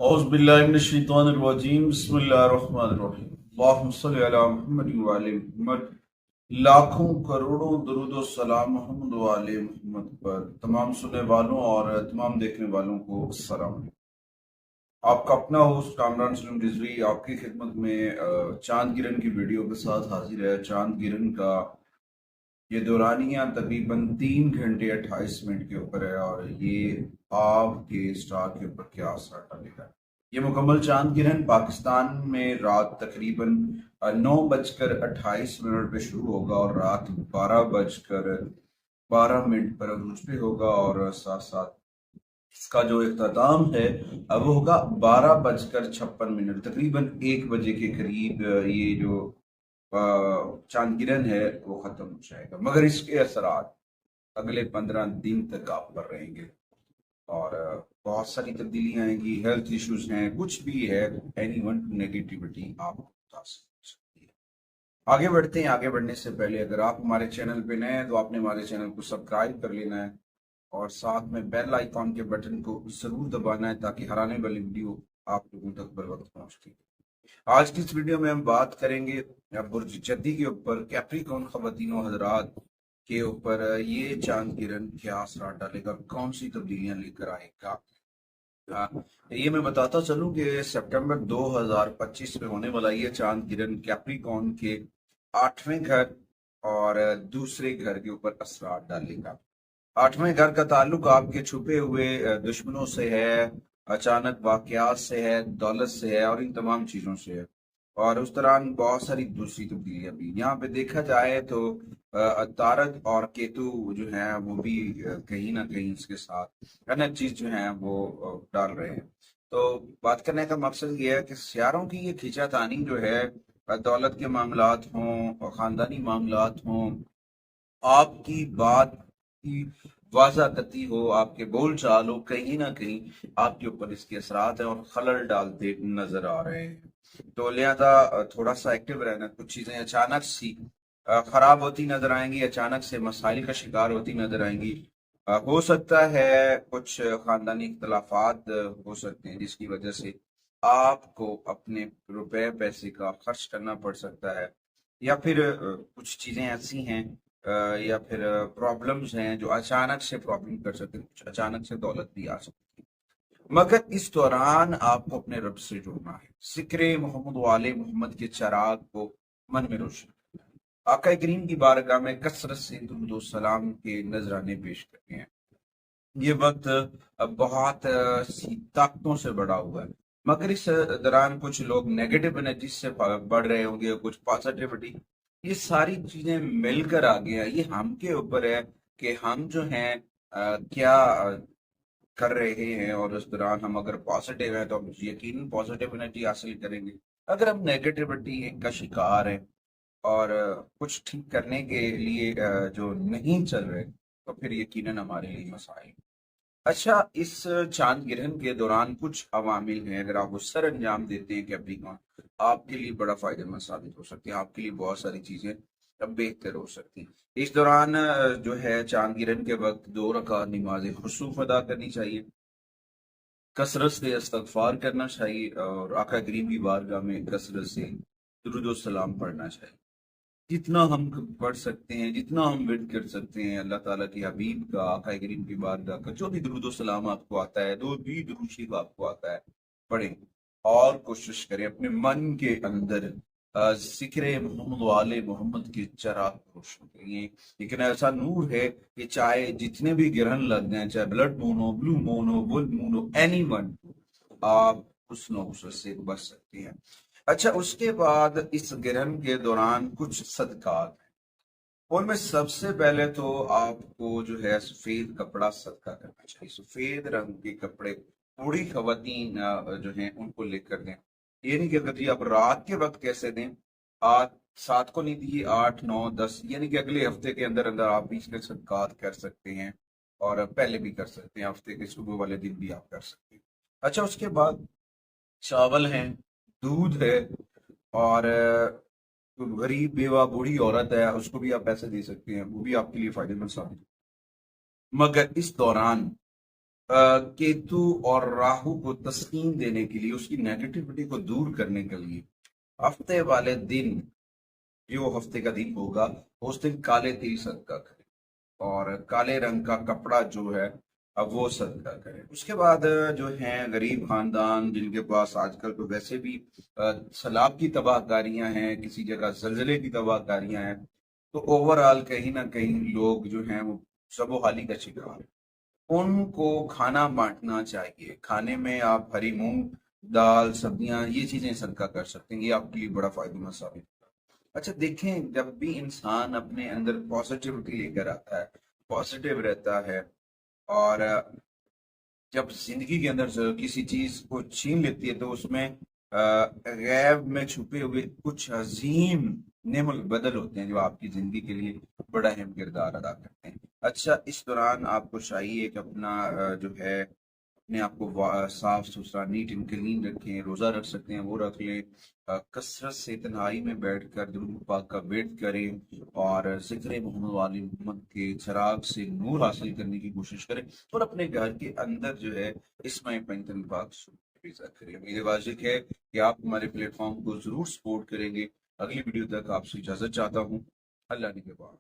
औज़ु बिल्लाहि मिनश शैतानिर रजीम बिस्मिल्लाहिर रहमानिर रहीम अल्लाहुम्मा सल्लि अला मुहम्मद व आले मुहम्मद। लाखों करोड़ों दरूद व सलाम मोहम्मद व आले मुहम्मद पर तमाम सुनने वालों और तमाम देखने वालों को सलाम। आपका अपना होस्ट कामरान सलीम रिजवी आपकी खिदमत में चांद गिरन की वीडियो के साथ हाजिर है। चांद गिरन का ये दौरानिया तकरीबन 3 घंटे 28 मिनट के ऊपर है और ये आपके स्टार के ऊपर क्या असर डालेगा। ये मुकम्मल चांद गिरहन पाकिस्तान में रात तकरीबन 9:28 पे शुरू होगा और रात 12:12 पर अरूज पे होगा और साथ साथ इसका जो इख्तिताम है वो होगा 12:56 तकरीबन 1 बजे के करीब। ये जो चांद गिरहन है वो खत्म हो जाएगा, मगर इसके असरात अगले 15 दिन तक आप पर रहेंगे और बहुत सारी तब्दीलियां आएंगी। हेल्थ इश्यूज हैं, कुछ भी है, एनी वन नेगेटिविटी आपको बता सकती है। आगे बढ़ते हैं। आगे बढ़ने से पहले अगर आप हमारे चैनल पे नए हैं तो आपने हमारे चैनल को सब्सक्राइब कर लेना है और साथ में बेल आइकॉन के बटन को जरूर दबाना है ताकि हर आने वाली वीडियो आप लोगों तक बर वक्त पहुंचती है। आज की इस वीडियो में हम बात करेंगे बुर्ज जद्दी के ऊपर, कैप्रिकॉर्न ख़वातीनो हज़रात के ऊपर ये चांद गिरहन क्या असर डालेगा, कौन सी तब्दीलियां लेकर आएगा। ये मैं बताता चलूं कि सितंबर 2025 में होने वाला ये चांद गिरहन कैप्रिकॉर्न के 8वें घर और दूसरे घर के ऊपर असर डालेगा। 8वें घर का ताल्लुक आपके छुपे हुए दुश्मनों से है, अचानक वाकयात से है, दौलत से है और इन तमाम चीज़ों से है। और उस दौरान बहुत सारी दूसरी तब्दीलियां भी यहाँ पे देखा जाए तो तारक और केतु जो है वो भी कहीं ना कहीं इसके साथ अनेक चीज जो है वो डाल रहे हैं। तो बात करने का मकसद ये है कि सियारों की ये खींचातानी जो है, दौलत के मामलात हों, खानदानी मामलात हों, आपकी बात की वाज़ाकती हो, आपके बोल चाल हो, कहीं ना कहीं आपके ऊपर इसके असरात हैं और खलल डालते नजर आ रहे हैं। तो लिहाजा थोड़ा सा एक्टिव रहना। कुछ चीजें अचानक सी खराब होती नजर आएंगी, अचानक से मसाइल का शिकार होती नजर आएंगी। हो सकता है कुछ खानदानी इख्तलाफात हो सकते हैं जिसकी वजह से आपको अपने रुपए पैसे का खर्च करना पड़ सकता है, या फिर कुछ चीजें ऐसी हैं या फिर प्रॉब्लम्स हैं जो अचानक से प्रॉब्लम कर सकते हैं, कुछ अचानक से दौलत भी आ सकती है। मगर इस दौरान आपको अपने रब से जुड़ना है, जिक्र मोहम्मद वाले मोहम्मद के चराग को मन में रोशन करना है। आका करीम की बारगाह में कसरत से दुरूद व सलाम के नजराने पेश करने हैं। ये वक्त बहुत सी ताकतों से बढ़ा हुआ है, मगर इस दौरान कुछ लोग नेगेटिव एनर्जी से बढ़ रहे होंगे, कुछ पॉजिटिविटी, ये सारी चीजें मिलकर आ गया। ये हम के ऊपर है कि हम जो हैं क्या कर रहे हैं, और उस दौरान हम अगर पॉजिटिव हैं तो हम यकीन पॉजिटिव एनर्जी हासिल करेंगे। अगर हम नेगेटिविटी का शिकार हैं और कुछ ठीक करने के लिए जो नहीं चल रहे, तो फिर यकीनन हमारे लिए मसाइल। अच्छा, इस चांद ग्रहण के दौरान कुछ अवामिल हैं, अगर आप उस सर अंजाम देते हैं कैप्रिकॉर्न, आपके लिए बड़ा फायदेमंद साबित हो सकती है, आपके लिए बहुत सारी चीजें अब बेहतर हो सकती हैं। इस दौरान जो है चांद ग्रहण के वक्त 2 रकात नमाज खुसूफ अदा करनी चाहिए, कसरत से इस्तगफार करना चाहिए और आका करीम की बारगाह में कसरत से दुरूद व सलाम पढ़ना चाहिए। जितना हम पढ़ सकते हैं, जितना हम विर्द कर सकते हैं, अल्लाह ताला की हबीब का, आका करीम की बारगाह का जो भी दुरूद व सलाम आपको आता है, जो भी दुरूद शरीफ आपको आता है, पढ़ें और कोशिश करें अपने मन के अंदर जिक्र मोहम्मद वाले मोहम्मद के चराग को रोशन करिए। लेकिन ऐसा नूर है कि चाहे जितने भी ग्रहण लग जाए, चाहे ब्लड मून हो, ब्लू मून हो, फुल मून हो, एनी वन, आप उस नौसत से बच सकते हैं। अच्छा, उसके बाद इस ग्रहण के दौरान कुछ सदकात हैं, उनमें सबसे पहले तो आपको जो है सफेद कपड़ा सदका करना चाहिए। सफेद रंग के कपड़े बूढ़ी खवातीन जो हैं उनको लेकर दें। ये नहीं कि अगर जी आप रात के वक्त कैसे दें, आज 7 को नहीं दिए, 8 9 10, यानी कि अगले हफ्ते के अंदर अंदर आप इसके सदकात कर सकते हैं और पहले भी कर सकते हैं, हफ्ते के सुबह वाले दिन भी आप कर सकते हैं। अच्छा, उसके बाद चावल हैं, दूध है और गरीब बेवा बूढ़ी औरत है उसको भी आप पैसे दे सकते हैं, वो भी आपके लिए फायदेमंद साबित। मगर इस दौरान केतु और राहु को तस्कीन देने के लिए, उसकी नेगेटिविटी को दूर करने के लिए हफ्ते वाले दिन, जो हफ्ते का दिन होगा, उस दिन काले तिल सदका करें और काले रंग का कपड़ा जो है अब वो सदका करें। उसके बाद जो है गरीब खानदान जिनके पास आजकल तो वैसे भी सैलाब की तबाहकारियां हैं, किसी जगह जलजले की तबाहकारियां हैं, तो ओवरऑल कहीं ना कहीं लोग जो हैं वो सबोहाली का शिकार हैं। उनको खाना बांटना चाहिए। खाने में आप हरी मूंग दाल सब्जियां ये चीजें सदका कर सकते हैं, ये आपके लिए बड़ा फायदेमंद साबित होगा। अच्छा देखें, जब भी इंसान अपने अंदर पॉजिटिविटी लेकर आता है, पॉजिटिव रहता है, और जब जिंदगी के अंदर से किसी चीज को छीन लेती है, तो उसमें गैब में छुपे हुए कुछ अजीम नेमल बदल होते हैं जो आपकी जिंदगी के लिए बड़ा अहम किरदार अदा करते हैं। अच्छा, इस दौरान आपको चाहिए कि अपना जो है अपने आप को साफ सुथरा नीट एंड क्लीन रखें। रोजा रख सकते हैं वो रख लें। कसरत से तन्हाई में बैठकर दुरूद पाक का वेट करें और जिक्र मोहम्मद वाली मोहम्मद के चिराग से नूर हासिल करने की कोशिश करें, और अपने घर के अंदर जो है इसमें पंचतन पाक करें। मेरे वाजिब है कि आप हमारे प्लेटफॉर्म को जरूर सपोर्ट करेंगे। अगली वीडियो तक आपसे इजाजत चाहता हूँ। अल्लाह ने के बाद।